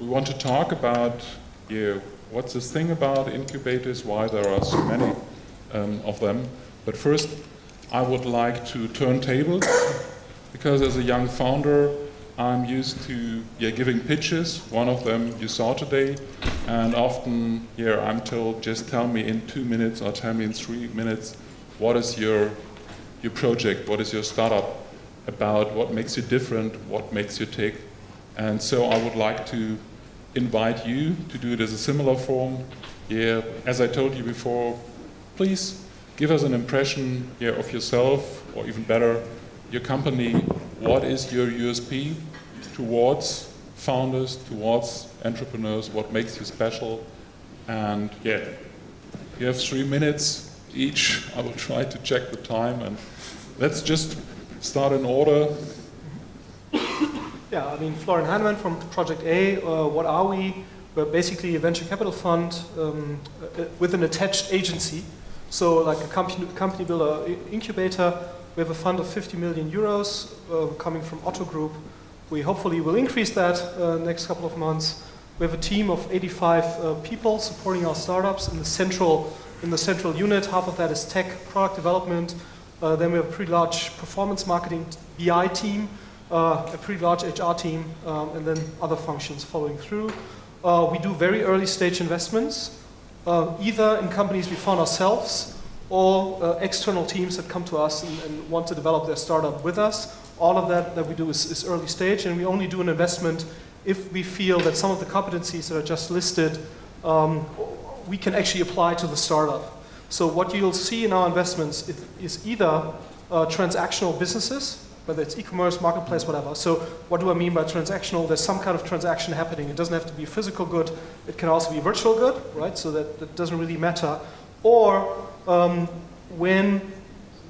we want to talk about what's this thing about incubators, why there are so many of them. But first, I would like to turn tables, because as a young founder, I'm used to giving pitches. One of them you saw today, and often I'm told, just tell me in 2 minutes or tell me in 3 minutes, what is your project, what is your startup about, what makes you different, what makes you tick. And so I would like to invite you to do it as a similar form. As I told you before, please give us an impression of yourself, or even better, your company. What is your USP towards founders, towards entrepreneurs? What makes you special? And you have 3 minutes each. I will try to check the time, and let's just start in order. Yeah, I mean, Florian Heinemann from Project A. What are we? We're basically a venture capital fund with an attached agency. So like a company builder incubator. We have a fund of 50 million euros coming from Otto Group. We hopefully will increase that next couple of months. We have a team of 85 people supporting our startups in the central unit. Half of that is tech, product development. Then we have a pretty large performance marketing BI team, a pretty large HR team, and then other functions following through. We do very early stage investments, either in companies we found ourselves or external teams that come to us and want to develop their startup with us. All of that we do is early stage, and we only do an investment if we feel that some of the competencies that are just listed we can actually apply to the startup. So what you'll see in our investments is either transactional businesses, whether it's e-commerce, marketplace, whatever. So what do I mean by transactional? There's some kind of transaction happening. It doesn't have to be a physical good. It can also be a virtual good, right? So that doesn't really matter. Or when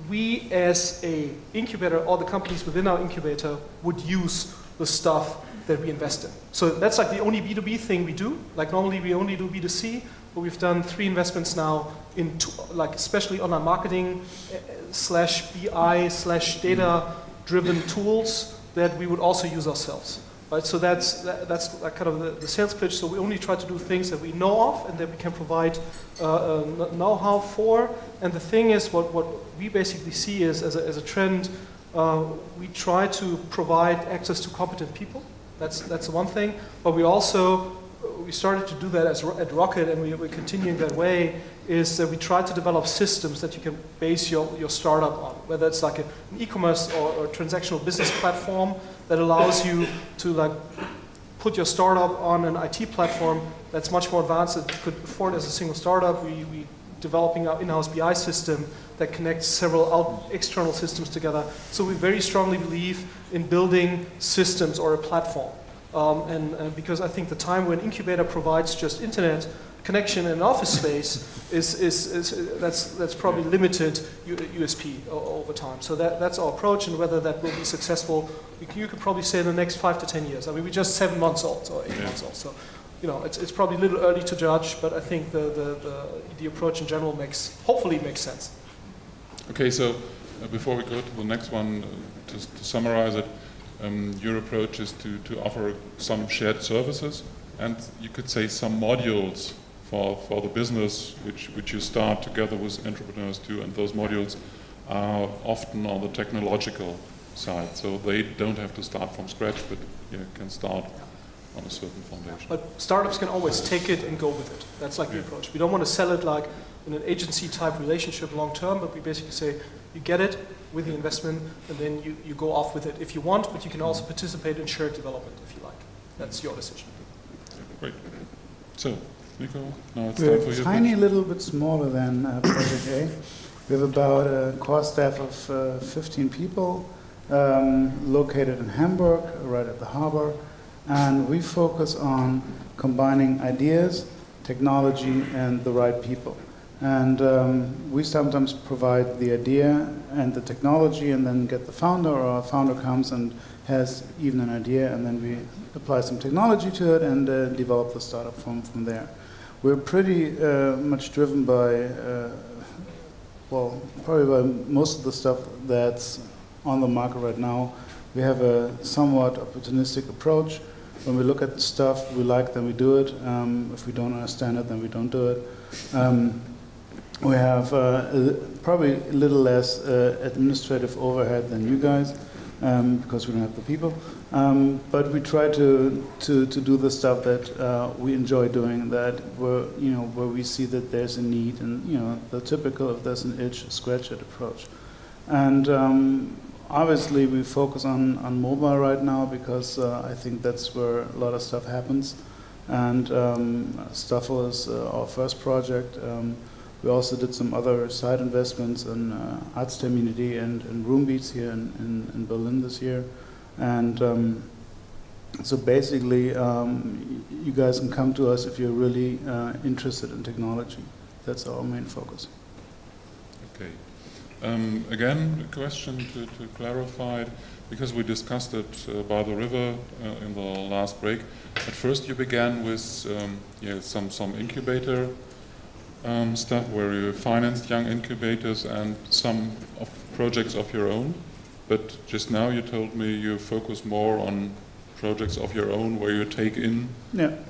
we as a incubator, or the companies within our incubator, would use the stuff that we invest in. So that's like the only B2B thing we do. Like normally we only do B2C, but we've done 3 investments now in like especially online marketing /BI /data driven tools that we would also use ourselves. Right? So that's like kind of the sales pitch. So we only try to do things that we know of and that we can provide know-how for. And the thing is, what we basically see is as a trend, we try to provide access to competent people. That's the one thing. But we started to do that at Rocket, and we're continuing that way, is that we try to develop systems that you can base your startup on, whether it's like an e-commerce or transactional business platform that allows you to like put your startup on an IT platform that's much more advanced that you could afford as a single startup. We developing our in-house BI system that connects several external systems together. So we very strongly believe in building systems or a platform. And because I think the time when incubator provides just internet connection and office space that's probably limited USP over time. So that's our approach, and whether that will be successful, you could probably say in the next 5 to 10 years. I mean, we're just 7 months old or 8 months old, so it's probably a little early to judge, but I think the approach in general hopefully makes sense. Okay, so before we go to the next one, just to summarize it. Your approach is to offer some shared services, and you could say some modules for the business which you start together with entrepreneurs too, and those modules are often on the technological side, so they don't have to start from scratch, but can start on a certain foundation. But startups can always take it and go with it. That's like the approach. We don't want to sell it like in an agency type relationship long term, but we basically say you get it with the investment, and then you go off with it if you want, but you can also participate in shared development if you like. That's your decision. Great. So, Nico, now it's We're time for you. We're a tiny little bit smaller than Project A. We have about a core staff of 15 people located in Hamburg, right at the harbor, and we focus on combining ideas, technology, and the right people. And we sometimes provide the idea and the technology, and then get the founder, or a founder comes and has even an idea, and then we apply some technology to it and develop the startup from there. We're pretty much driven by, probably by most of the stuff that's on the market right now. We have a somewhat opportunistic approach. when we look at stuff we like, then we do it. If we don't understand it, then we don't do it. We have probably a little less administrative overhead than you guys, because we don't have the people. But we try to do the stuff that we enjoy doing, that where we see that there's a need, and the typical, if there's an itch, scratch it approach. And obviously we focus on mobile right now, because I think that's where a lot of stuff happens. And Staffel is our first project. We also did some other side investments in Arztterminity and Roombeats here in Berlin this year. And so basically, you guys can come to us if you're really interested in technology. That's our main focus. Okay. Again, a question to clarify, because we discussed it by the river in the last break. At first you began with some incubator stuff where you financed young incubators and some of projects of your own, but just now you told me you focus more on projects of your own where you take in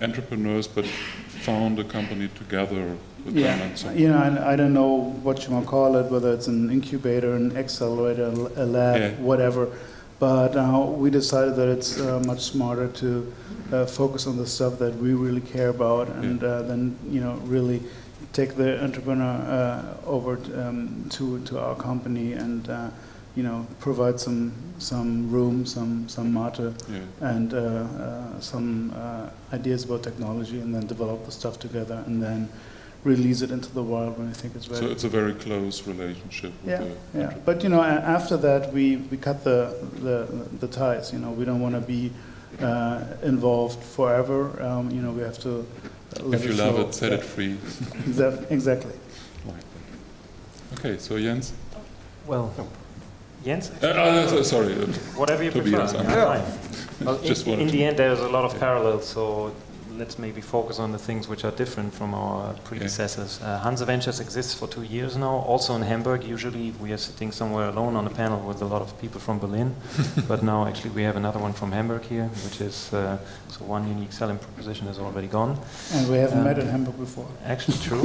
entrepreneurs but found a company together with them. And so and I don't know what you want to call it, whether it's an incubator, an accelerator, a lab, whatever, but we decided that it's much smarter to focus on the stuff that we really care about, and then really take the entrepreneur over to our company, and provide some room, some matter, and some ideas about technology, and then develop the stuff together, and then release it into the wild when I think it's ready. So it's a very close relationship with the But after that we cut the ties. We don't want to be involved forever. We have to let if you love it, set it free. Exactly. Okay, so Jens? Well, Jens? Sorry. Whatever you Tobias, prefer. Well, in the end, there's a lot of parallels, so let's maybe focus on the things which are different from our predecessors. Hanse Ventures exists for 2 years now, also in Hamburg. Usually we are sitting somewhere alone on a panel with a lot of people from Berlin, but now actually we have another one from Hamburg here, which is, so one unique selling proposition is already gone. And we haven't met in Hamburg before. Actually true.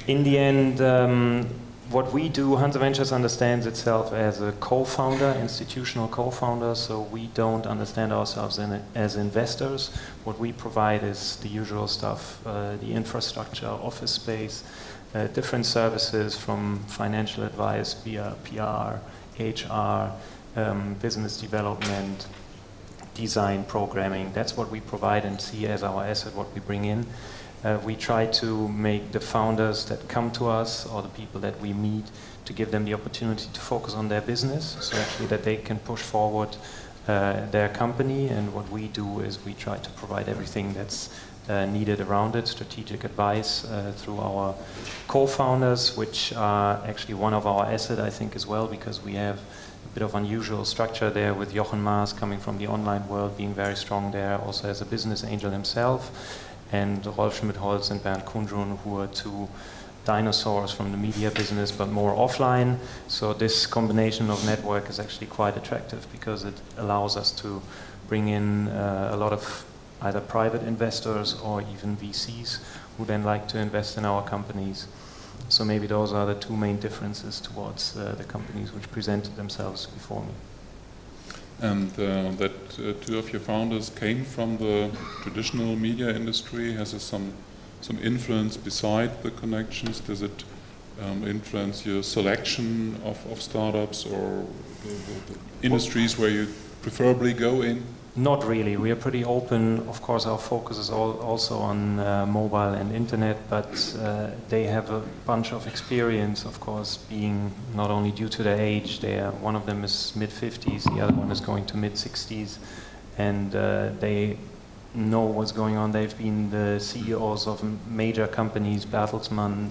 In the end, what we do, Hanse Ventures understands itself as a co-founder, institutional co-founder, so we don't understand ourselves as investors. What we provide is the usual stuff, the infrastructure, office space, different services from financial advice via PR, HR, business development, design, programming. That's what we provide and see as our asset, what we bring in. We try to make the founders that come to us, or the people that we meet, to give them the opportunity to focus on their business, so actually that they can push forward their company. And what we do is we try to provide everything that's needed around it, strategic advice through our co-founders, which are actually one of our assets, I think, as well, because we have a bit of unusual structure there with Jochen Maas coming from the online world, being very strong there, also as a business angel himself, and Rolf Schmidt-Holz and Bernd Kundrun, who are two dinosaurs from the media business, but more offline. So this combination of network is actually quite attractive, because it allows us to bring in a lot of either private investors or even VCs who then like to invest in our companies. So maybe those are the two main differences towards the companies which presented themselves before me. And that two of your founders came from the traditional media industry. Has it some influence beside the connections? Does it influence your selection of startups or the industries where you preferably go in? Not really. We are pretty open. Of course, our focus is also on mobile and internet, but they have a bunch of experience, of course, being not only due to their age. One of them is mid-50s, the other one is going to mid-60s, and they know what's going on. They've been the CEOs of major companies, Bertelsmann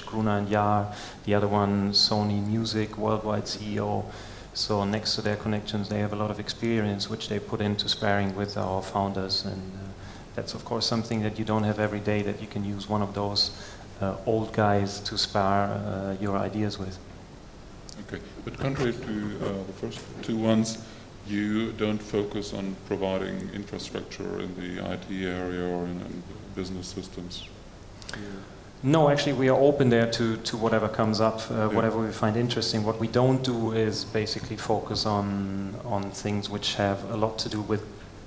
/ Gruner & Jahr, the other one, Sony Music, worldwide CEO. So next to their connections, they have a lot of experience which they put into sparring with our founders, and that's of course something that you don't have every day, that you can use one of those old guys to spar your ideas with. Okay, but contrary to the first two ones, you don't focus on providing infrastructure in the IT area or in business systems? No, actually we are open there to whatever comes up, whatever we find interesting. What we don't do is basically focus on things which have a lot to do with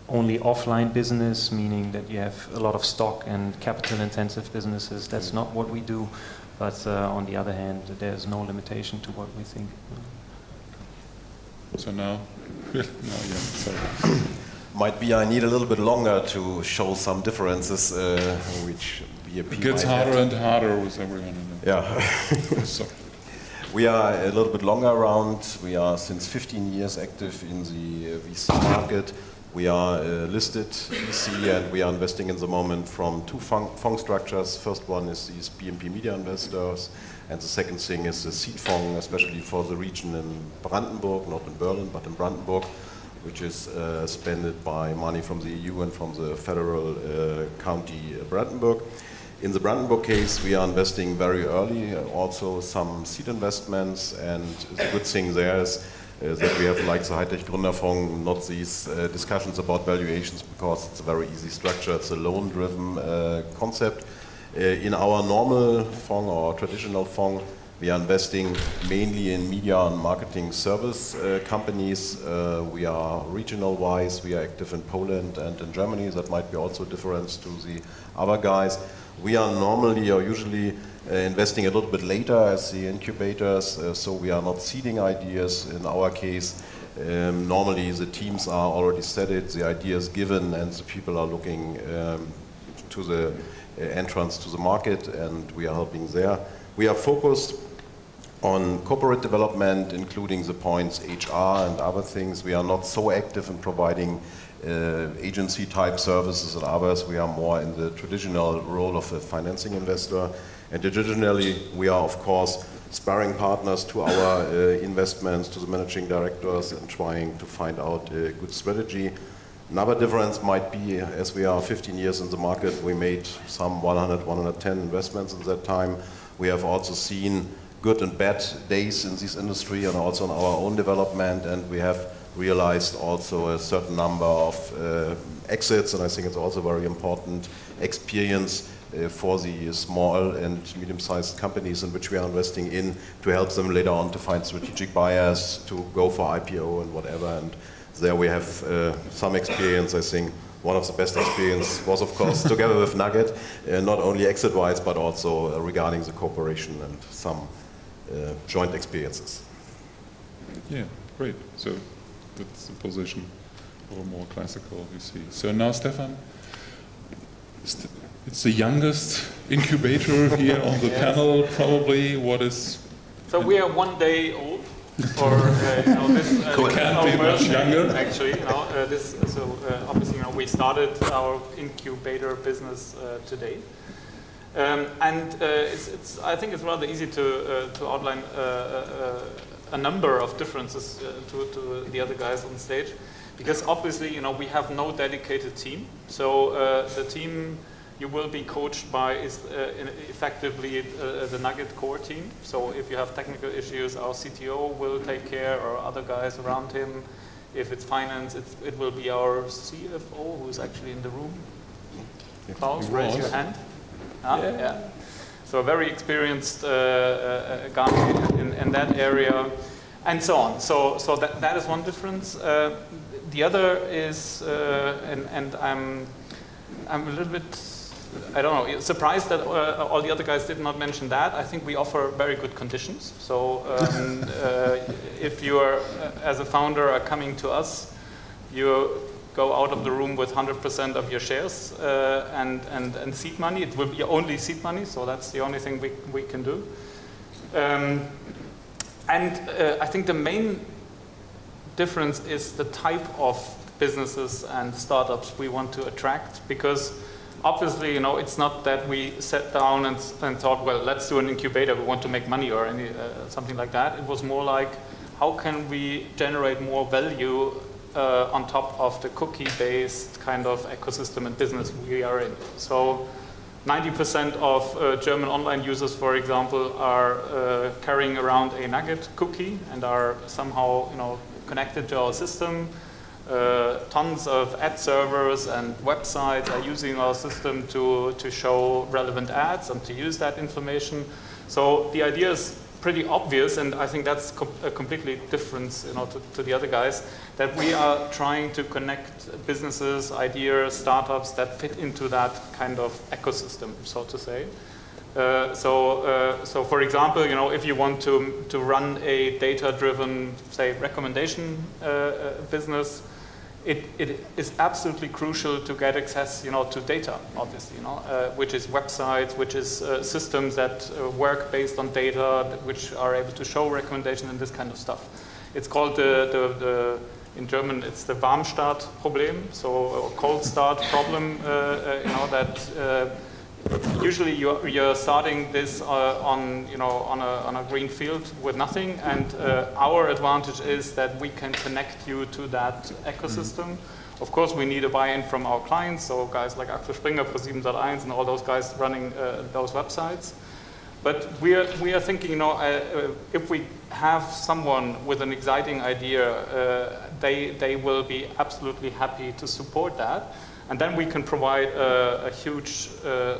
only offline business, meaning that you have a lot of stock and capital intensive businesses. That's not what we do. But on the other hand, there's no limitation to what we think. So now, sorry. Might be I need a little bit longer to show some differences which BAP it gets harder and harder with everyone. Yeah. So. We are a little bit longer around. We are since 15 years active in the VC market. We are listed VC and we are investing in the moment from two fund structures. First one is these BNP Media investors, and the second thing is the seed fund, especially for the region in Brandenburg, not in Berlin, but in Brandenburg, which is spent by money from the EU and from the federal county Brandenburg. In the Brandenburg case, we are investing very early, also some seed investments, and the good thing there is that we have, like the high-tech Gründerfonds, not these discussions about valuations because it's a very easy structure. It's a loan-driven concept. In our normal fund or traditional fund, we are investing mainly in media and marketing service companies. We are regional-wise. We are active in Poland and in Germany. That might be also a difference to the other guys. We are normally or usually investing a little bit later as the incubators, so we are not seeding ideas. In our case, normally the teams are already set, the idea is given, and the people are looking to the entrance to the market, and we are helping there. We are focused on corporate development, including the points HR and other things. We are not so active in providing agency type services and others. We are more in the traditional role of a financing investor. And additionally, we are of course sparring partners to our investments, to the managing directors, and trying to find out a good strategy. Another difference might be, as we are 15 years in the market, we made some 100, 110 investments in that time. We have also seen good and bad days in this industry and also in our own development, and we have realized also a certain number of exits, and I think it's also very important experience for the small and medium-sized companies in which we are investing in, to help them later on to find strategic buyers, to go for IPO and whatever. And there we have some experience. I think one of the best experience was, of course, together with nugg.ad, not only exit-wise, but also regarding the cooperation and some joint experiences. Yeah, great. So that's the position for more classical VC. So now, Stephan, it's the youngest incubator here on the panel, probably. What is? So we are 1 day old, or this can't be much younger. Actually, obviously, we started our incubator business today, and I think it's rather easy to outline a number of differences to the other guys on stage, because obviously, we have no dedicated team. So the team you will be coached by is effectively the nugg.ad core team. So if you have technical issues, our CTO will take care, or other guys around him. If it's finance, it will be our CFO, who is actually in the room. Klaus, raise your hand. Yeah. So a very experienced guy in that area, and so on. So that is one difference. The other is, and I'm a little bit, I don't know, surprised that all the other guys did not mention that. I think we offer very good conditions. So if you are, as a founder, are coming to us, you go out of the room with 100% of your shares and seed money. It will be only seed money, so that's the only thing we can do. I think the main difference is the type of businesses and startups we want to attract, because obviously, it's not that we sat down and thought, well, let's do an incubator, we want to make money or something like that. It was more like, how can we generate more value on top of the cookie-based kind of ecosystem and business we are in. So 90% of German online users, for example, are carrying around a nugg.ad cookie and are somehow, connected to our system. Tons of ad servers and websites are using our system to show relevant ads and to use that information. So the idea is pretty obvious, and I think that's a completely difference, you know, to the other guys, that we are trying to connect businesses, ideas, startups that fit into that kind of ecosystem, so to say. So for example, you know, if you want to run a data-driven, say, recommendation business, it is absolutely crucial to get access, you know, to data, obviously, you know, which is websites, which is systems that work based on data, which are able to show recommendations and this kind of stuff. It's called in German, it's the Warmstart-Problem, so a cold start problem, you know, that usually you're starting this on a green field with nothing, and our advantage is that we can connect you to that ecosystem. Of course, we need a buy-in from our clients, so guys like Axel Springer, Pro7.1 and all those guys running those websites. But we are thinking, you know, if we have someone with an exciting idea, they will be absolutely happy to support that. And then we can provide a huge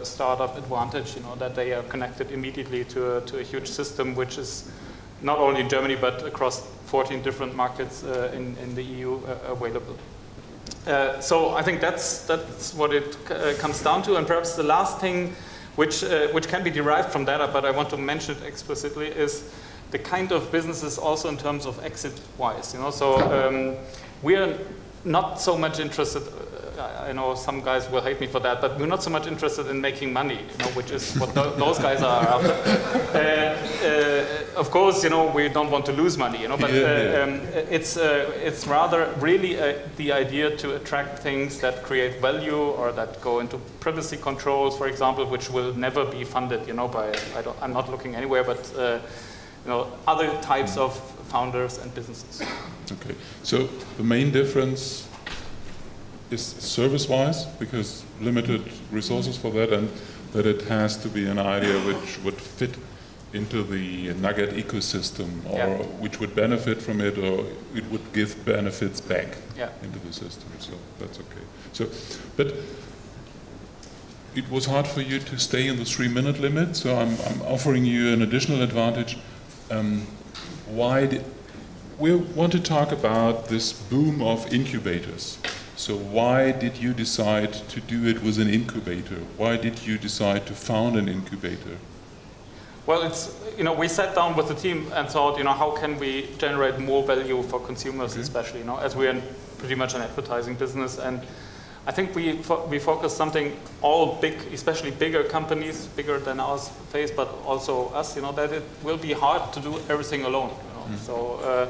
startup advantage, you know, that they are connected immediately to a huge system, which is not only in Germany, but across 14 different markets in the EU available. So I think that's what it comes down to. And perhaps the last thing, which can be derived from data, but I want to mention it explicitly, is the kind of businesses also in terms of exit-wise. You know, so we are not so much interested. I know some guys will hate me for that, but we're not so much interested in making money, you know, which is what those guys are after. Of course, you know, we don't want to lose money, you know, but it's rather really the idea to attract things that create value or that go into privacy controls, for example, which will never be funded, you know, by I'm not looking anywhere, but you know, other types of founders and businesses. Okay, so the main difference is service-wise, because limited resources for that, and that it has to be an idea which would fit into the nugg.ad ecosystem, or which would benefit from it, or it would give benefits back into the system. So that's okay. So, but it was hard for you to stay in the 3-minute limit, so I'm offering you an additional advantage. We want to talk about this boom of incubators. So why did you decide to do it with an incubator? Why did you decide to found an incubator? Well, it's, you know, we sat down with the team and thought, you know, how can we generate more value for consumers, especially, you know, as we're pretty much an advertising business. And I think we focus something all big, especially bigger companies, bigger than ours face, but also us, you know, that it will be hard to do everything alone, you know. So,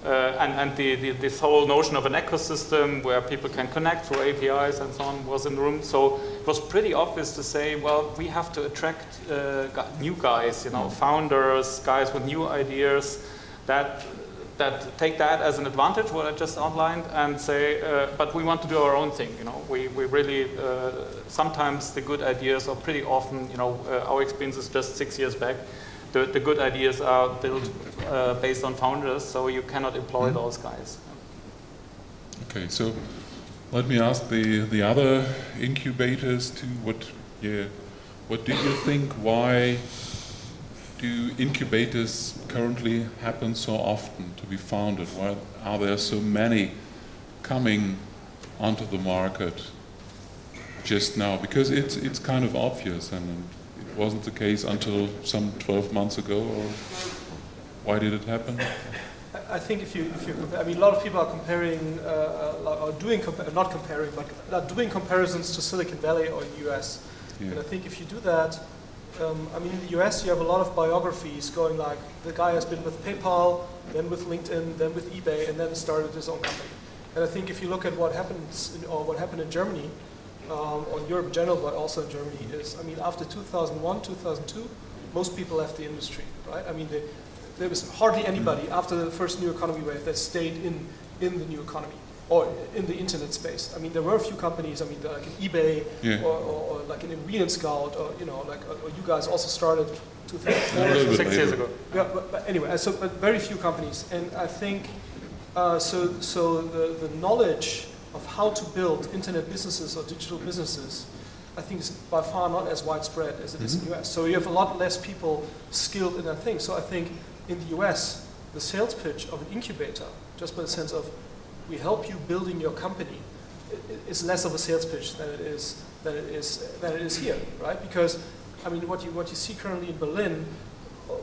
and this whole notion of an ecosystem where people can connect through APIs and so on was in the room. So it was pretty obvious to say, well, we have to attract new guys, you know, founders, guys with new ideas that take that as an advantage, what I just outlined, and say, but we want to do our own thing, you know. We really, sometimes the good ideas are pretty often, you know, our experience is just 6 years back. The good ideas are built based on founders, so you cannot employ those guys. Okay, so let me ask the other incubators too. What do you think? Why do incubators currently happen so often to be founded? Why are there so many coming onto the market just now? Because it's kind of obvious, and it wasn't the case until some 12 months ago, or why did it happen? I think if you compare, I mean, a lot of people are comparing, or doing, not comparing, but doing comparisons to Silicon Valley or the US. Yeah. And I think if you do that, I mean, in the US you have a lot of biographies going like, the guy has been with PayPal, then with LinkedIn, then with eBay, and then started his own company. And I think if you look at what happens, or what happened in Germany, or in Europe in general, but also in Germany, is, I mean, after 2001, 2002, most people left the industry, right? I mean, there was hardly anybody after the first new economy wave that stayed in the new economy or in the internet space. I mean, there were a few companies, I mean, like in eBay, yeah, or like in Read and Scout, or, you know, like, or you guys also started 2004, 6 years ago. Yeah, but anyway, but very few companies. And I think So the knowledge of how to build internet businesses or digital businesses, I think is by far not as widespread as it is in the US. So you have a lot less people skilled in that thing. So I think in the US, the sales pitch of an incubator, just by the sense of we help you building your company, is less of a sales pitch than it is here, right? Because I mean, what you see currently in Berlin,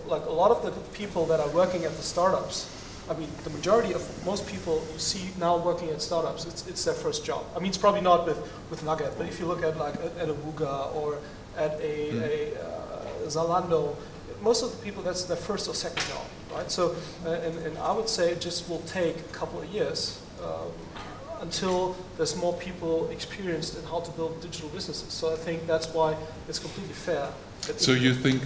like a lot of the people that are working at the startups, I mean, the majority of most people you see now working at startups, it's their first job. I mean, it's probably not with nugg.ad, but if you look at like at a Wooga or at a Zalando, most of the people, that's their first or second job, right? So, and I would say it just will take a couple of years until there's more people experienced in how to build digital businesses. So I think that's why it's completely fair. So you think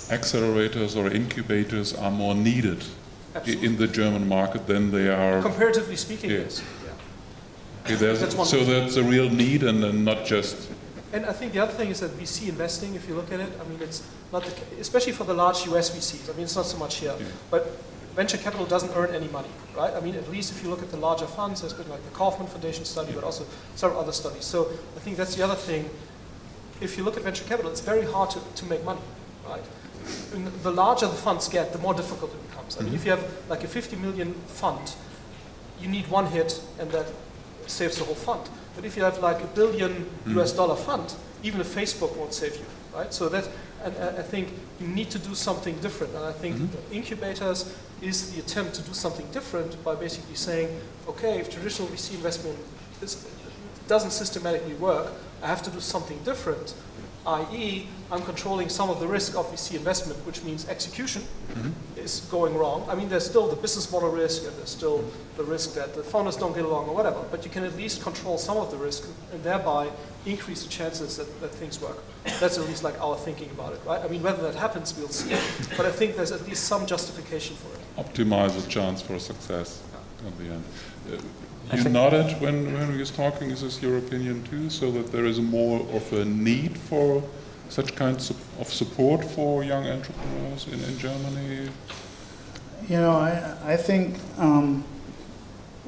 accelerators or incubators are more needed in the German market than they are? Comparatively speaking, yes. Yeah. Okay, that's a real need and not just... And I think the other thing is that VC investing, if you look at it, I mean, it's not, especially for the large US VCs, I mean, it's not so much here, but venture capital doesn't earn any money, right? I mean, at least if you look at the larger funds, there's been like the Kaufman Foundation study, but also several other studies. So I think that's the other thing. If you look at venture capital, it's very hard to make money, right? And the larger the funds get, the more difficult it becomes. I mean, if you have like a 50 million fund, you need one hit and that saves the whole fund. But if you have like $1 billion US dollar fund, even if Facebook won't save you, right? So that, and I think you need to do something different. And I think incubators is the attempt to do something different by basically saying, okay, if traditional VC investment doesn't systematically work, I have to do something different, i.e. I'm controlling some of the risk of VC investment, which means execution is going wrong. I mean, there's still the business model risk, and there's still the risk that the founders don't get along or whatever, but you can at least control some of the risk and thereby increase the chances that things work. That's at least like our thinking about it, right? I mean, whether that happens, we'll see. But I think there's at least some justification for it. Optimize the chance for success at the end. You nodded when we was talking. Is this your opinion too? So that there is more of a need for such kinds of support for young entrepreneurs in Germany? You know, I think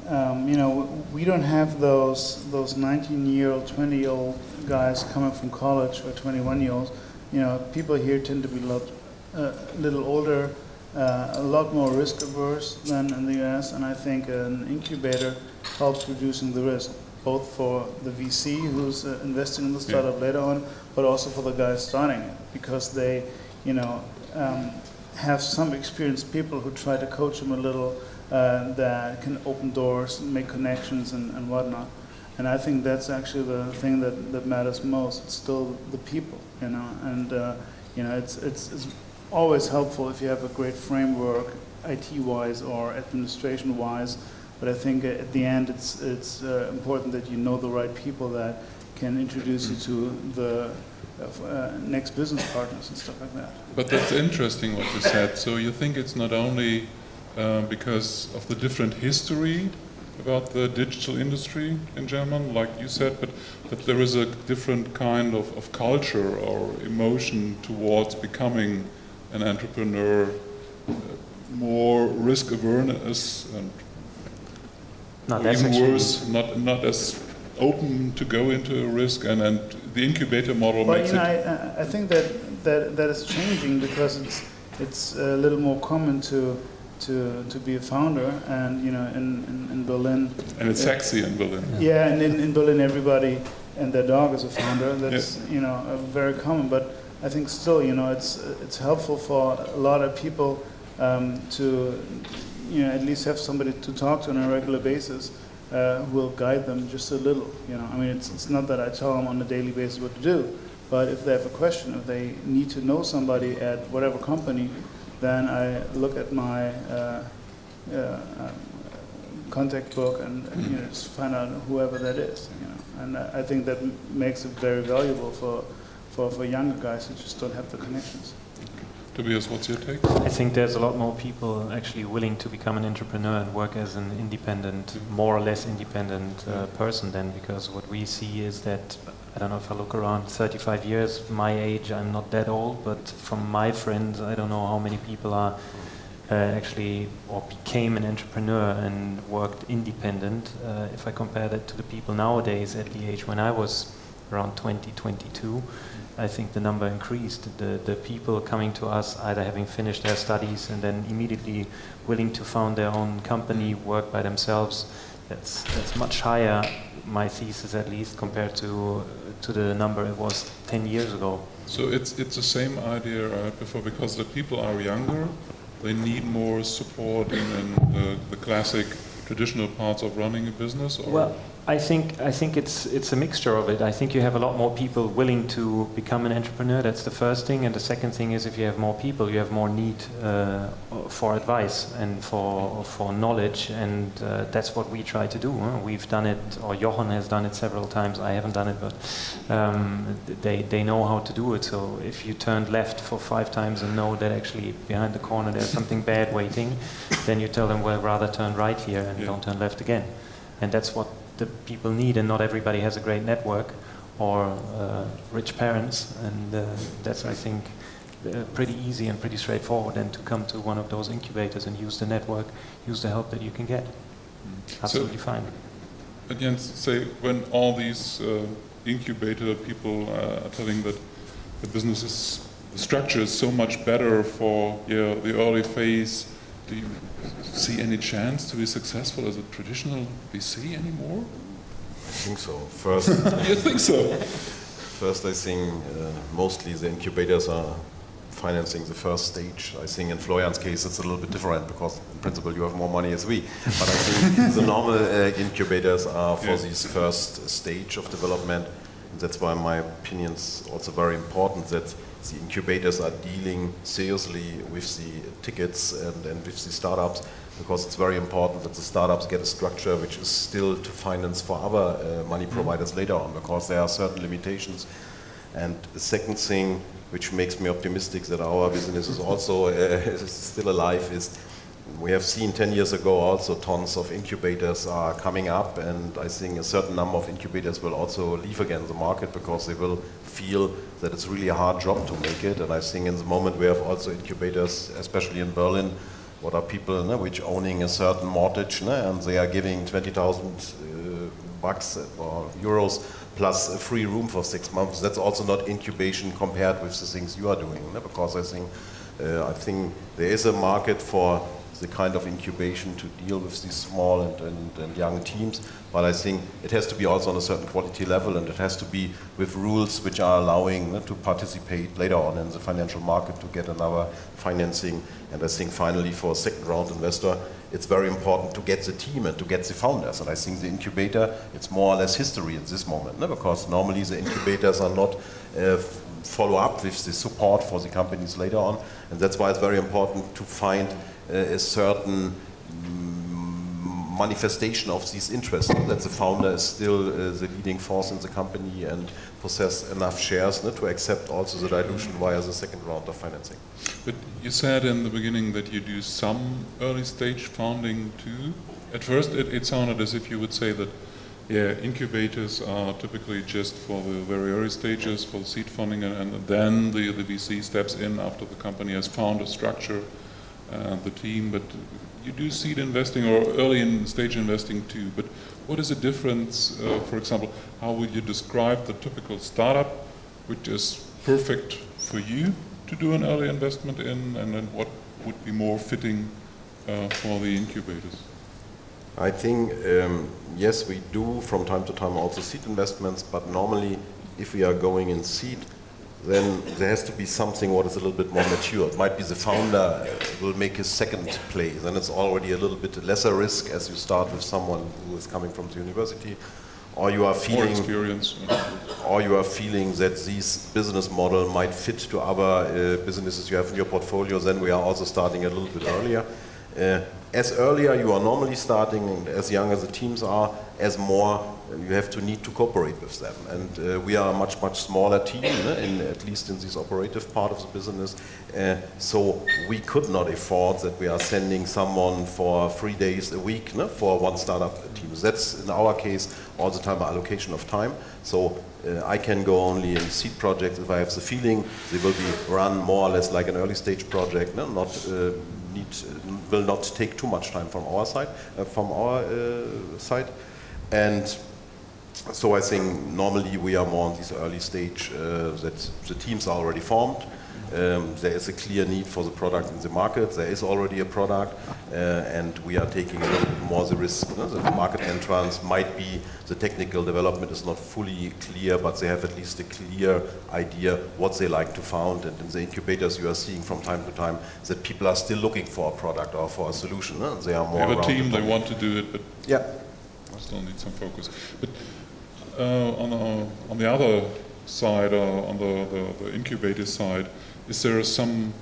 you know, we don't have those 19-year-old, 20-year-old guys coming from college or 21-year-olds. You know, people here tend to be a little older, a lot more risk averse than in the US, and I think an incubator helps reducing the risk, both for the VC who's investing in the startup later on, but also for the guys starting it, because they, you know, have some experienced people who try to coach them a little, that can open doors, make connections and whatnot. And I think that's actually the thing that matters most. It's still the people, you know, and you know, it's always helpful if you have a great framework, IT-wise or administration-wise. But I think at the end, it's important that you know the right people that can introduce you to the next business partners and stuff like that. But that's interesting what you said. So you think it's not only because of the different history about the digital industry in Germany, like you said, but there is a different kind of culture or emotion towards becoming an entrepreneur, more risk awareness, and even worse, not as open to go into a risk, and the incubator model makes it. I think that is changing, because it's a little more common to be a founder, and you know, in Berlin. And it's sexy in Berlin. Yeah, and in Berlin everybody and their dog is a founder. That's you know, very common. But I think still, you know, it's helpful for a lot of people to, you know, at least have somebody to talk to on a regular basis who will guide them just a little. You know, I mean, it's not that I tell them on a daily basis what to do, but if they have a question, if they need to know somebody at whatever company, then I look at my contact book and you know, just find out whoever that is. You know, and I think that makes it very valuable for younger guys who just don't have the connections. Tobias, what's your take? I think there's a lot more people actually willing to become an entrepreneur and work as an independent, more or less independent person then, because what we see is that, I don't know, if I look around 35 years, my age, I'm not that old, but from my friends, I don't know how many people are actually or became an entrepreneur and worked independent. If I compare that to the people nowadays at the age when I was around 20, 22, I think the number increased. The people coming to us either having finished their studies and then immediately willing to found their own company, work by themselves, that's much higher, my thesis at least, compared to the number it was 10 years ago. So it's the same idea I had before, because the people are younger, they need more support in the classic traditional parts of running a business? Or? Well, I think it's a mixture of it. I think you have a lot more people willing to become an entrepreneur. That's the first thing, and the second thing is if you have more people, you have more need for advice and for knowledge, and that's what we try to do. We've done it, or Jochen has done it several times. I haven't done it, but they know how to do it. So if you turned left for 5 times and know that actually behind the corner there's something bad waiting, then you tell them, well, rather turn right here and don't turn left again. And that's what the people need, and not everybody has a great network or rich parents, and that's, I think, pretty easy and pretty straightforward, and to come to one of those incubators and use the network, use the help that you can get. Absolutely fine. Again, say when all these incubator people are telling that the business is, the structure is so much better for the early phase, do you see any chance to be successful as a traditional VC anymore? I think so. First, you think so? First, I think mostly the incubators are financing the first stage. I think in Florian's case it's a little bit different because in principle you have more money as we. But I think the normal incubators are for this first stage of development. And that's why my opinion is also very important that the incubators are dealing seriously with the tickets and with the startups, because it's very important that the startups get a structure which is still to finance for other money providers later on, because there are certain limitations. And the second thing which makes me optimistic that our business is also still alive is we have seen 10 years ago also tons of incubators are coming up, and I think a certain number of incubators will also leave again the market because they will feel that it's really a hard job to make it. And I think in the moment we have also incubators, especially in Berlin, what are people which owning a certain mortgage and they are giving 20,000 bucks or euros plus a free room for 6 months. That's also not incubation compared with the things you are doing, because I think there is a market for the kind of incubation to deal with these small and young teams, but I think it has to be also on a certain quality level, and it has to be with rules which are allowing to participate later on in the financial market to get another financing. And I think finally for a second round investor, it's very important to get the team and to get the founders. And I think the incubator, it's more or less history at this moment, because normally the incubators are not follow up with the support for the companies later on. And that's why it's very important to find a certain manifestation of these interests, that the founder is still the leading force in the company and possess enough shares to accept also the dilution via the second round of financing. But you said in the beginning that you do some early stage founding too. At first it sounded as if you would say that incubators are typically just for the very early stages, for the seed funding, and then the VC steps in after the company has found a structure, the team. But you do seed investing or early in stage investing too. But what is the difference, for example, how would you describe the typical startup which is perfect for you to do an early investment in, and then what would be more fitting for the incubators? I think, yes, we do from time to time also seed investments, but normally if we are going in seed, then there has to be something what is a little bit more mature. It might be the founder will make his second play, then it's already a little bit lesser risk as you start with someone who is coming from the university, or you are feeling, or experience, or you are feeling that this business model might fit to other businesses you have in your portfolio. Then we are also starting a little bit earlier. As earlier you are normally starting, and as young as the teams are, as more you have to need to cooperate with them. And we are a much smaller team, at least in this operative part of the business. So we could not afford that we are sending someone for 3 days a week for one startup team. That's in our case all the time an allocation of time. So I can go only in seed projects if I have the feeling they will be run more or less like an early stage project, not will not take too much time from our side. And so I think normally we are more on this early stage that the teams are already formed. There is a clear need for the product in the market. There is already a product, and we are taking a little bit more the risk. The market entrance might be, the technical development is not fully clear, but they have at least a clear idea what they like to found. And in the incubators, you are seeing from time to time that people are still looking for a product or for a solution. They are more. They have a team, they want to do it, but yeah, still need some focus. But on the other side, on the incubator side, is there some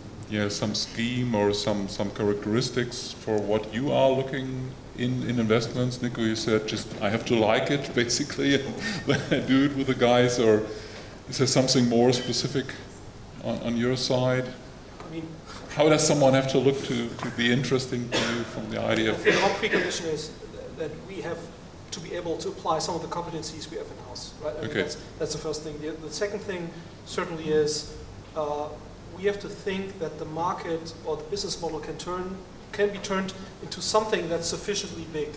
scheme or some characteristics for what you are looking in investments? Nico, you said just I have to like it basically, and then I do it with the guys, or is there something more specific on your side? I mean, how does someone have to look to be interesting to you from the idea? I think our precondition is that we have to be able to apply some of the competencies we have in-house, right? I mean, that's the first thing. The second thing certainly is we have to think that the market or the business model can be turned into something that's sufficiently big.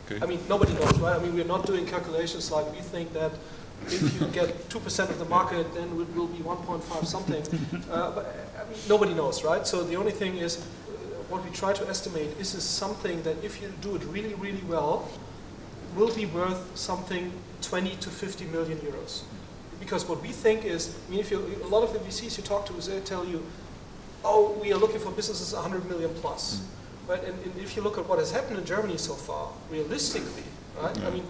Okay. I mean, nobody knows, right? I mean, we're not doing calculations like we think that if you get 2% of the market, then it will be 1.5 something. But I mean, nobody knows, right? So the only thing is, what we try to estimate is something that if you do it really, really well, will be worth something 20 to 50 million euros. Because what we think is, I mean, a lot of the VCs you talk to, they tell you, oh, we are looking for businesses 100 million plus. Right? And if you look at what has happened in Germany so far, realistically, right? I mean,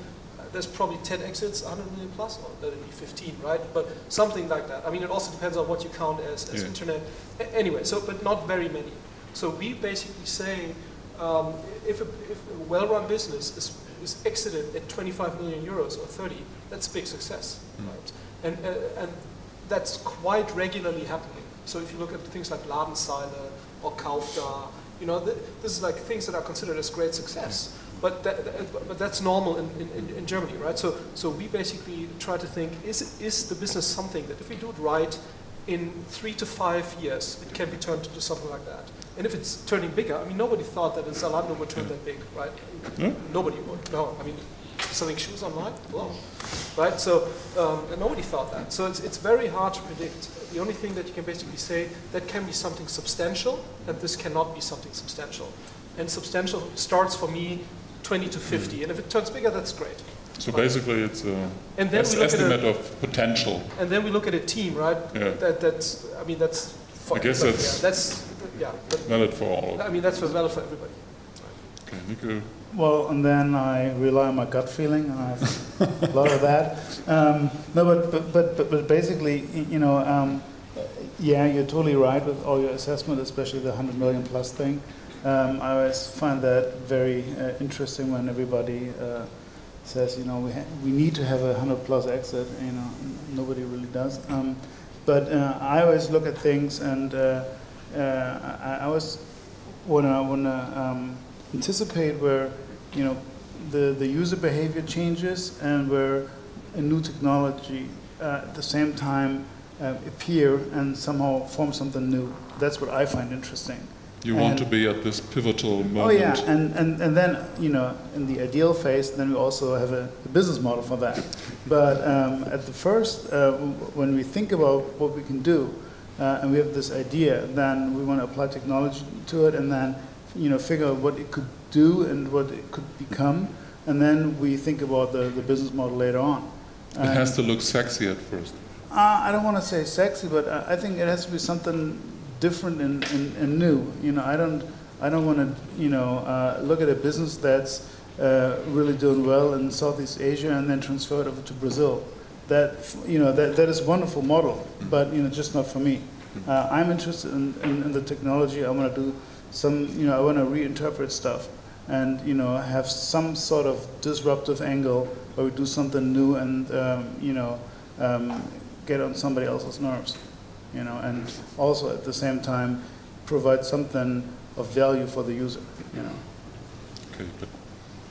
there's probably 10 exits, 100 million plus, or that'd be 15, right? But something like that. I mean, it also depends on what you count as internet. Anyway, but not very many. So we basically say, if a well-run business is exited at 25 million euros or 30, that's a big success, right? And that's quite regularly happening. So if you look at things like Ladenzeile or Kaufda, you know, this is like things that are considered as great success. But that's normal in Germany, right? So we basically try to think, is the business something that if we do it right, in 3 to 5 years, it can be turned into something like that. And if it's turning bigger, I mean, nobody thought that a Zalando would turn that big, right? Nobody would, no. I mean, selling shoes online? Well, right? So nobody thought that. So it's very hard to predict. The only thing that you can basically say, that can be something substantial, and this cannot be something substantial. And substantial starts for me 20 to 50, and if it turns bigger, that's great. So basically it's an estimate of potential. And then we look at a team, right? Yeah. That's I guess that's valid for all. I mean, that's valid for everybody. Okay, Nico. Well, and then I rely on my gut feeling, and I have a lot of that. But basically, you know, yeah, you're totally right with all your assessment, especially the 100 million plus thing. I always find that very interesting when everybody says, you know, we need to have a 100 plus exit. You know, nobody really does. But I always look at things, and I always wanna anticipate where, you know, the user behavior changes and where a new technology at the same time appear and somehow form something new. That's what I find interesting. You want to be at this pivotal moment. Oh yeah, and then, you know, in the ideal phase, then we also have a business model for that. But at the first, when we think about what we can do, and we have this idea, then we want to apply technology to it, and then, you know, figure out what it could do and what it could become, and then we think about the business model later on. It has to look sexy at first. I don't want to say sexy, but I think it has to be something different and new. You know, I don't want to, you know, look at a business that's really doing well in Southeast Asia and then transfer it over to Brazil. That, you know, that is a wonderful model, but, you know, just not for me. I'm interested in the technology. I want to do some, you know, I want to reinterpret stuff and, you know, have some sort of disruptive angle where we do something new and, you know, get on somebody else's nerves. You know, and also at the same time provide something of value for the user. You know. Okay, but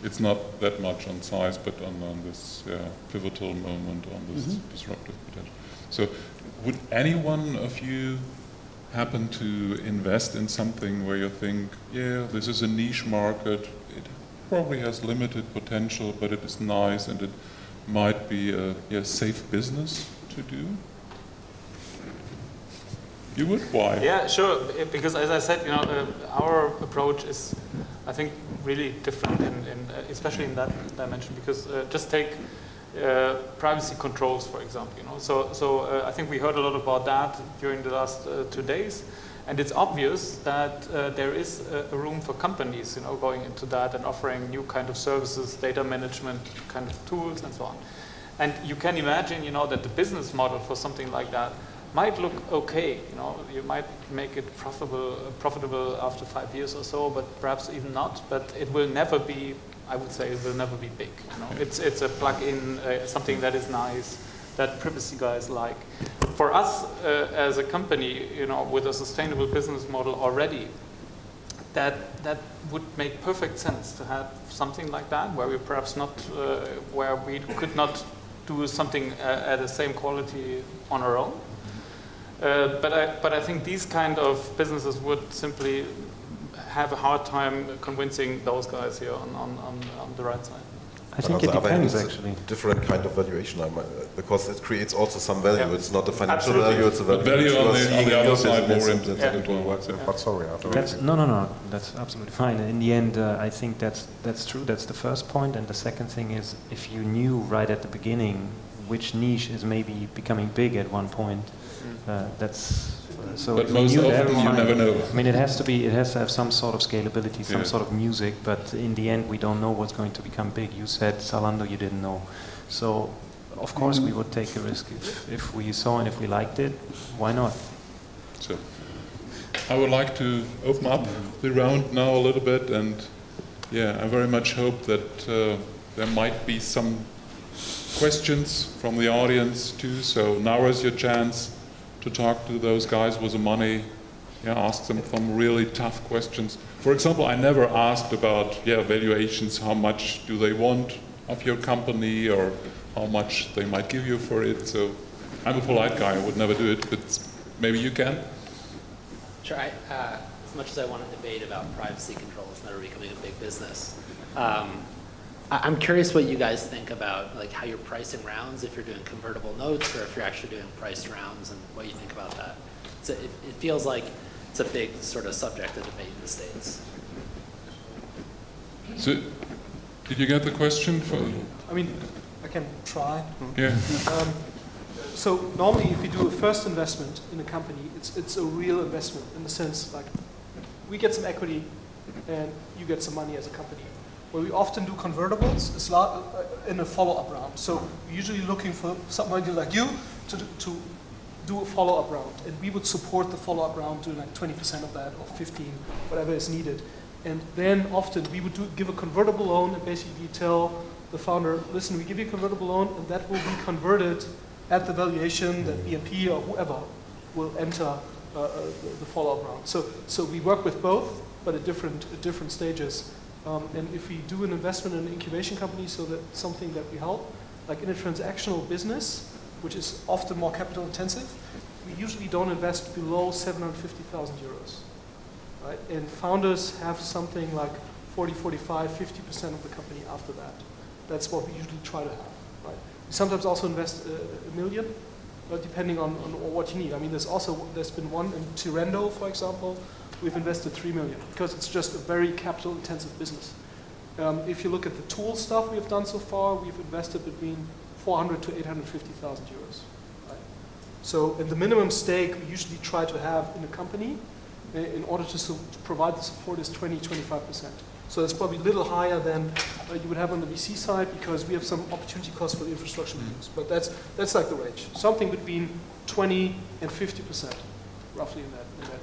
it's not that much on size, but on this pivotal moment, on this disruptive potential. So, would any one of you happen to invest in something where you think, yeah, this is a niche market, it probably has limited potential, but it is nice and it might be a safe business to do? You would? Why? Yeah, sure. Because as I said, our approach is, I think, really different, especially in that dimension. Because just take privacy controls, for example. So I think we heard a lot about that during the last 2 days, and it's obvious that there is a room for companies, going into that and offering new kind of services, data management kind of tools, and so on. And you can imagine, that the business model for something like that might look okay, you might make it profitable after 5 years or so, but perhaps even not. But it will never be, I would say, it will never be big. It's a plug-in, something that is nice, that privacy guys like. For us as a company, with a sustainable business model already, that would make perfect sense to have something like that, where we perhaps not, where we could not do something at the same quality on our own. But I think these kind of businesses would simply have a hard time convincing those guys here on the right side. I think it depends, actually. Different kind of valuation, because it creates also some value. Yeah. It's not a financial Absolutely. value; it's a value on the other side more important. But sorry, no, that's absolutely fine. In the end, I think that's true. That's the first point, and the second thing is, if you knew right at the beginning which niche is maybe becoming big at one point, that's. So but most often you never know. I mean, it has to have some sort of scalability, some sort of music, but in the end we don't know what's going to become big. You said Zalando, you didn't know. So of course we would take a risk if we saw and if we liked it, why not? So I would like to open up the round now a little bit, and I very much hope that there might be some questions from the audience too. So now is your chance to talk to those guys with the money, ask them some really tough questions. For example, I never asked about valuations, how much do they want of your company or how much they might give you for it. So I'm a polite guy, I would never do it, but maybe you can. Sure, as much as I want to debate about privacy controls that are becoming a big business, I'm curious what you guys think about, like how you're pricing rounds, if you're doing convertible notes or if you're actually doing priced rounds, and what you think about that. So it feels like it's a big sort of subject of debate in the States. So, did you get the question? I mean, I can try. Yeah. So normally, if you do a first investment in a company, it's a real investment in the sense like we get some equity and you get some money as a company. Where we often do convertibles is in a follow-up round. So we're usually looking for somebody like you to do a follow-up round, and we would support the follow-up round doing like 20% of that or 15, whatever is needed. And then often we would give a convertible loan and basically tell the founder, listen, we give you a convertible loan and that will be converted at the valuation that BNP or whoever will enter the follow-up round. So we work with both, but at different stages. And if we do an investment in an incubation company, so that's something that we help, like in a transactional business, which is often more capital intensive, we usually don't invest below 750,000 euros, right? And founders have something like 40, 45, 50% of the company after that. That's what we usually try to have, right? We sometimes also invest $1 million, depending on what you need. I mean, there's been one in Tirendo, for example. We've invested 3 million because it's just a very capital-intensive business. If you look at the tool stuff we've done so far, we've invested between 400 to 850,000 euros. Right? So, in the minimum stake we usually try to have in a company in order to provide the support is 20-25%. So that's probably a little higher than you would have on the VC side because we have some opportunity costs for the infrastructure we use. But that's like the range. Something between 20 and 50%, roughly in that area.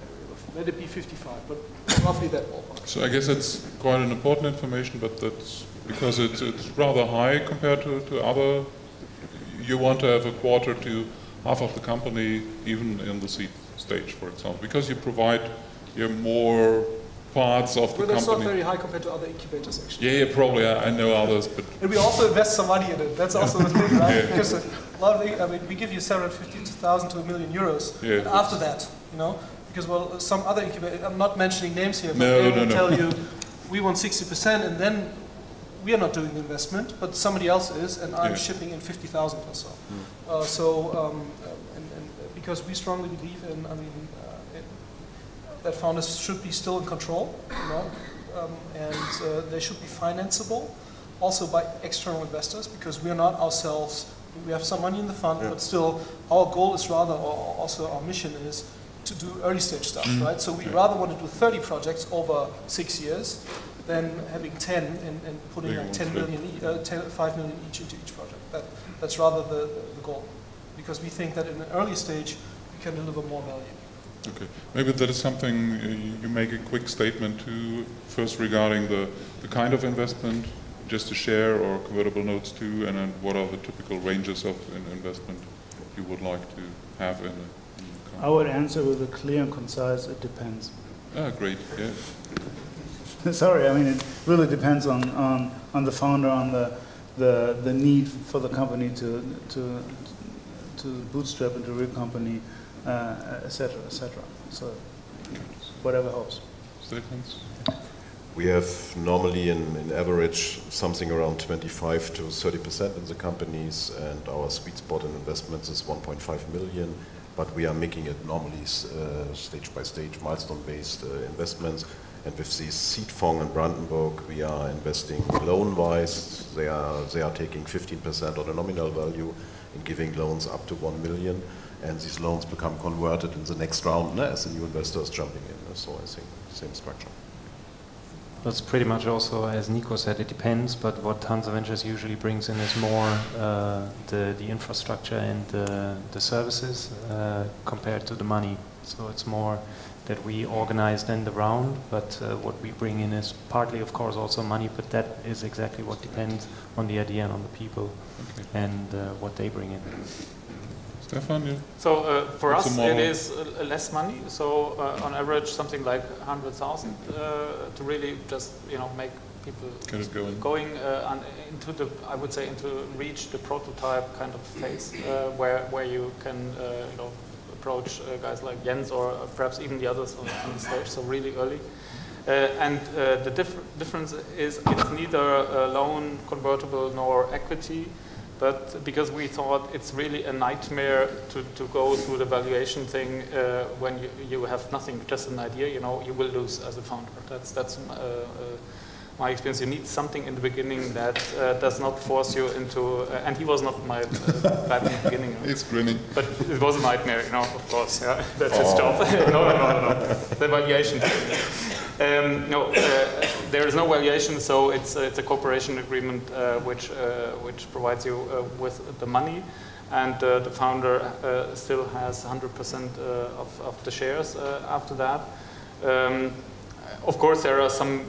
Let it be 55, but roughly that ballpark. So I guess that's quite an important information, but that's because it's rather high compared to other. You want to have a quarter to half of the company, even in the seed stage, for example, because you provide more parts of the company. That's not very high compared to other incubators, actually. Yeah, probably. I know others, but. And we also invest some money in it. That's also the thing, right? Because a lot of we give you 750,000 to €1 million. Yeah. And after that, Because, well, some other incubator, I'm not mentioning names here, but No, they will no. tell you, we want 60%, and then we are not doing the investment, but somebody else is, and I'm shipping in 50,000 or so. And because we strongly believe in, that founders should be still in control, you know, and they should be financeable, also by external investors, because we are not ourselves. We have some money in the fund, but still, our goal is rather, or also our mission is, to do early stage stuff, right? So we rather want to do 30 projects over 6 years than having 10 and putting like 5 million each into each project. That's rather the goal, because we think that in an early stage we can deliver more value. Okay, maybe that is something you make a quick statement to first regarding the kind of investment, just to share, or convertible notes too, and then what are the typical ranges of investment you would like to have in the I would answer with a clear and concise, it depends. Ah, great, yeah. Sorry, I mean, it really depends on the founder, on the need for the company to bootstrap into a real company, etc., etc. So, whatever helps. Statements? We have normally in average something around 25 to 30% in the companies, and our sweet spot in investments is 1.5 million. But we are making it normally stage by stage, milestone-based investments. And with these seed fund in Brandenburg, we are investing loan-wise. They are taking 15% of the nominal value and giving loans up to 1 million. And these loans become converted in the next round as the new investors jumping in. So I think same structure. That's pretty much also, as Nico said, it depends, but what Hanse Ventures usually brings in is more the infrastructure and the services compared to the money. So it's more that we organize then the round, but what we bring in is partly, of course, also money, but that is exactly what depends on the idea and on the people and what they bring in. Stephan, you? So for us, it is less money. So on average, something like 100,000 to really just make people going into the, I would say, into reach the prototype kind of phase where you can approach guys like Jens or perhaps even the others on the stage. So really early. And the difference is it's neither a loan, convertible, nor equity. But because we thought it's really a nightmare to go through the valuation thing when you have nothing, just an idea, you will lose as a founder. That's my experience. You need something in the beginning that does not force you into. And he was not my bad in the beginning. It's grinning. But it was a nightmare, of course. Yeah, that's his job. No. The valuation. There is no valuation, so it's a cooperation agreement which provides you with the money, and the founder still has 100% of the shares after that. Of course, there are some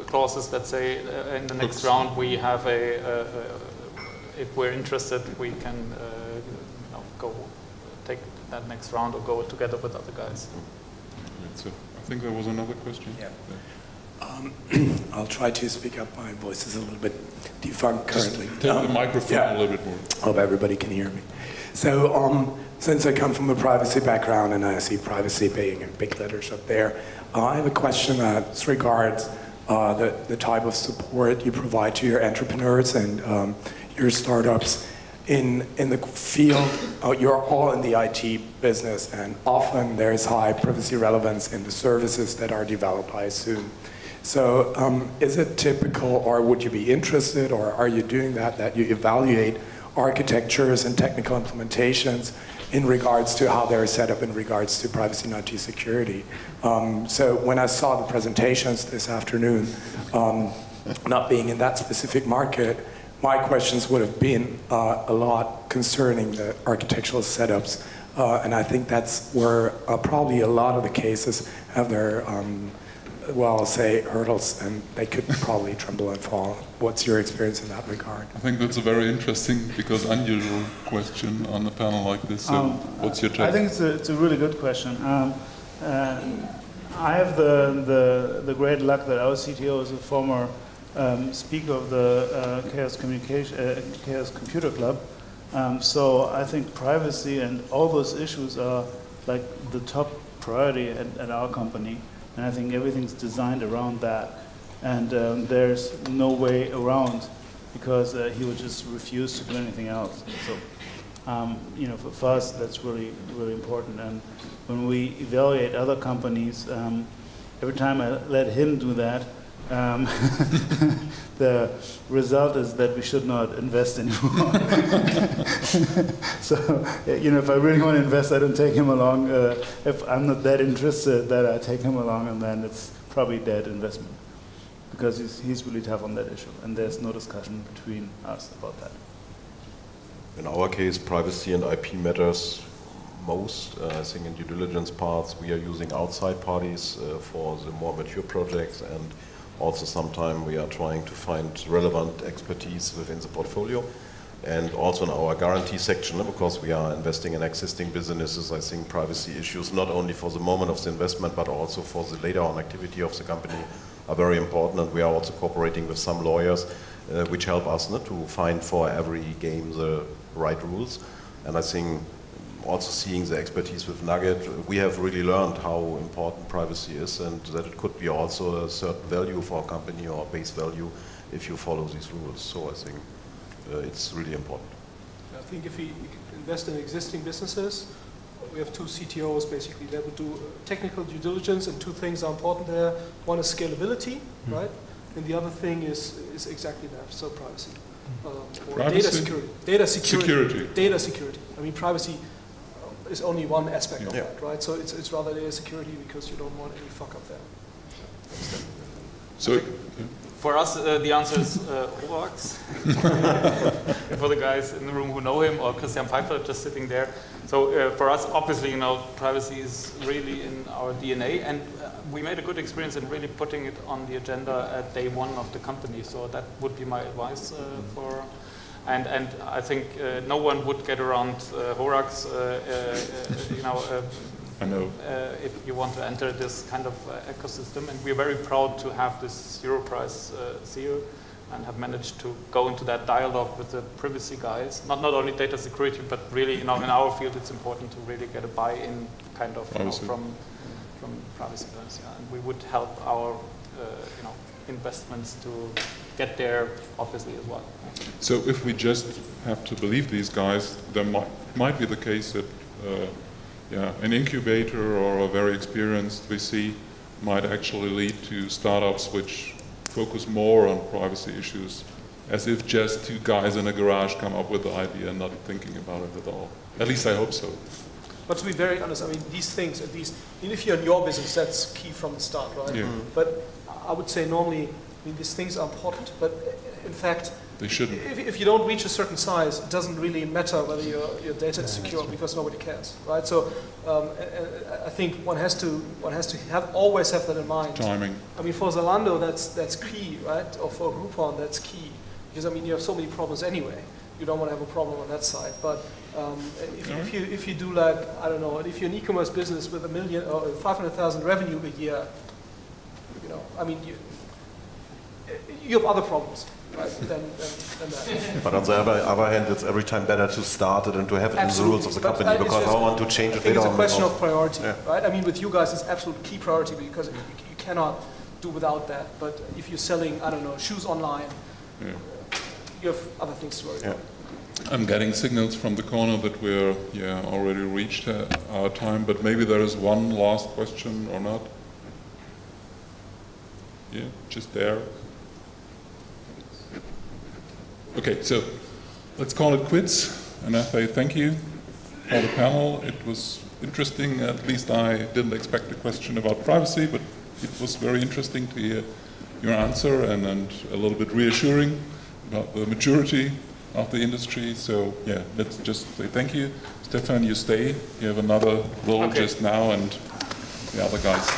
clauses that say in the next round we have if we're interested, we can go take that next round or go together with other guys. I think there was another question. Yeah. I'll try to speak up. My voice is a little bit defunct currently. Just take the microphone a little bit more. Hope everybody can hear me. So since I come from a privacy background and I see privacy being in big letters up there, I have a question that regards the type of support you provide to your entrepreneurs and your startups. In the field, you're all in the IT business, and often there's high privacy relevance in the services that are developed, I assume. So is it typical, or would you be interested, or are you doing that you evaluate architectures and technical implementations in regards to how they're set up in regards to privacy and IT security? So when I saw the presentations this afternoon, not being in that specific market, my questions would have been a lot concerning the architectural setups, and I think that's where probably a lot of the cases have their, say, hurdles, and they could probably tremble and fall. What's your experience in that regard? I think that's a very interesting, because unusual question on a panel like this. So what's your take? I think it's a really good question. I have the great luck that our CTO is a former speaker of the Chaos Computer Club. So I think privacy and all those issues are like the top priority at our company, and I think everything's designed around that. And there's no way around, because he would just refuse to do anything else. So, you know, for us, that's really, really important. And when we evaluate other companies, every time I let him do that, the result is that we should not invest anymore. So, you know, if I really want to invest, I don't take him along. If I'm not that interested, that I take him along, and then it's probably dead investment. Because he's really tough on that issue, and there's no discussion between us about that. In our case, privacy and IP matters most. I think in due diligence parts, we are using outside parties for the more mature projects, and also sometimes we are trying to find relevant expertise within the portfolio. And also in our guarantee section, because we are investing in existing businesses, I think privacy issues, not only for the moment of the investment, but also for the later on activity of the company, are very important. And we are also cooperating with some lawyers, which help us to find for every game the right rules. And I think also seeing the expertise with nugg.ad, we have really learned how important privacy is, and that it could be also a certain value for a company or base value if you follow these rules. So I think it's really important. I think if we invest in existing businesses, we have two CTOs basically that would do technical due diligence, and two things are important there. One is scalability, right? And the other thing is exactly that, so privacy. Or Privacy? data security. Data security. Security. Data security. I mean, privacy is only one aspect of Yeah. that, right? So it's rather data security, because you don't want any fuck up there. So, For us, the answer is Horax. For the guys in the room who know him, or Christian Pfeiffer just sitting there. So for us, obviously, you know, privacy is really in our DNA, and we made a good experience in really putting it on the agenda at day one of the company. So that would be my advice for. And I think no one would get around Horax, you know. I know. If you want to enter this kind of ecosystem, and we're very proud to have this zero price seal, and have managed to go into that dialogue with the privacy guys. Not only data security, but really, you know, in our field, it's important to really get a buy-in kind of, you know, from privacy guys. Yeah. And we would help our you know, investments to get there, obviously, as well. So if we just have to believe these guys, there might be the case that yeah, an incubator or a very experienced VC might actually lead to startups which focus more on privacy issues, as if just two guys in a garage come up with the idea and not thinking about it at all. At least I hope so. But to be very honest, I mean, these things, at least, even if you're in your business, that's key from the start, right? Yeah. But I would say normally, I mean, these things are important, but in fact, They shouldn't. If you don't reach a certain size, it doesn't really matter whether your data is secure, because nobody cares, right? So I think one has to always have that in mind. Timing. I mean, for Zalando, that's key, right? Or for Groupon, that's key, because I mean, you have so many problems anyway. You don't want to have a problem on that side. But if you do, like, I don't know, if you're an e-commerce business with 1 million or 500,000 revenue a year, you know, I mean, you have other problems. Right, than that. But on the other hand, it's every time better to start it and to have it in the rules of the company, because I want to change it later on. It's a question of priority, right? I mean, with you guys, it's absolute key priority, because you cannot do without that. But if you're selling, I don't know, shoes online, you have other things to worry about. I'm getting signals from the corner that we're already reached our time, but maybe there is one last question or not. Yeah, just there. Okay, so let's call it quits, and I say thank you for the panel. It was interesting. At least I didn't expect a question about privacy, but it was very interesting to hear your answer, and a little bit reassuring about the maturity of the industry. So yeah, let's just say thank you. Stephan, you stay. You have another role just now, and the other guys.